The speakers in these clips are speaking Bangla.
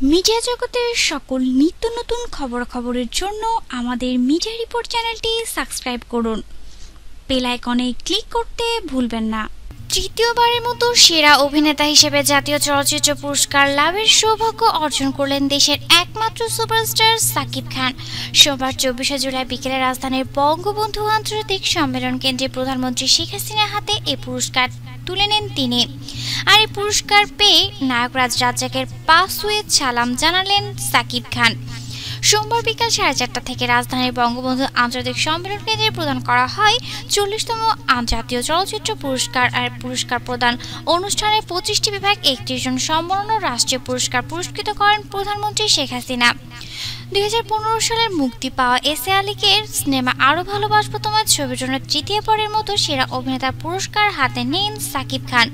মিডিয়া জগতের সকল নিত্য নতুন খবরাখবরের জন্য আমাদের মিডিয়া রিপোর্ট চ্যানেলটি সাবস্ক্রাইব করুন। বেল আইকনে ক্লিক করতে ভুলবেন না। তৃতীয়বারের মতো সেরা অভিনেতা হিসেবে জাতীয় চলচ্চিত্র পুরস্কার লাভের সৌভাগ্য অর্জন করলেন দেশের একমাত্র সুপারস্টার সাকিব খান। সোমবার 24 জুলাই বিকেলে রাজধানীর বঙ্গবন্ধু আন্তর্জাতিক সম্মেলন কেন্দ্রে প্রধানমন্ত্রী শেখ হাসিনার হাতে এ পুরস্কার তুলে নেন তিনি। আর এই পুরস্কার পেয়ে নায়করাজ রাজ্জাকের পা ছুঁয়ে সালাম জানালেন সাকিব খান। সোমবার বিকাল 4:30 থেকে রাজধানীর বঙ্গবন্ধু আন্তর্জাতিক সম্মেলন কেন্দ্রে প্রদান করা হয় 40তম জাতীয় চলচ্চিত্র পুরস্কার। আর পুরস্কার প্রদান অনুষ্ঠানে 25টি বিভাগ 31 জন সম্মাননা রাষ্ট্রীয় পুরস্কার পুরস্কৃত করেন প্রধানমন্ত্রী শেখ হাসিনা। 2015 সালের মুক্তি পাওয়া এসে আলীকের সিনেমা আরো ভালোবাসবো তোমার ছবির জন্য তৃতীয়বারের মতো সেরা অভিনেতার পুরস্কার হাতে নেন সাকিব খান।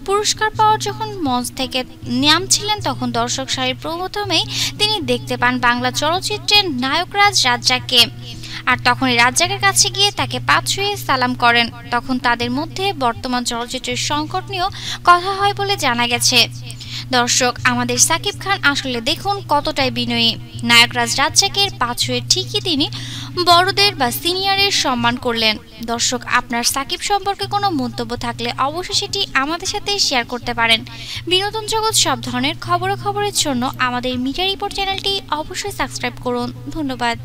পুরস্কার পাওয়ার যখন মঞ্চ থেকে নামছিলেন তখন দর্শক সারির প্রথমেই তিনি দেখতে পান বাংলা চলচ্চিত্রের নায়করাজ রাজ্জাককে। আর তখনই রাজ্জাকের কাছে গিয়ে তাকে পা ছুঁয়ে সালাম করেন। তখন তাদের মধ্যে বর্তমান চলচ্চিত্রের সংকট নিয়েও কথা হয় বলে জানা গেছে। দর্শক, আমাদের সাকিব খান আসলে দেখুন কতটাই বিনয়ী। নায়করাজ রাজ্জাকের পা ছুঁয়ে ঠিকই তিনি বড়দের বা সিনিয়রের সম্মান করলেন। দর্শক, আপনার সাকিব সম্পর্কে কোনো মন্তব্য থাকলে অবশ্যই সেটি আমাদের সাথে শেয়ার করতে পারেন। বিনোদন জগৎ সব ধরনের খবরের জন্য আমাদের মিডিয়া রিপোর্ট চ্যানেলটি অবশ্যই সাবস্ক্রাইব করুন। ধন্যবাদ।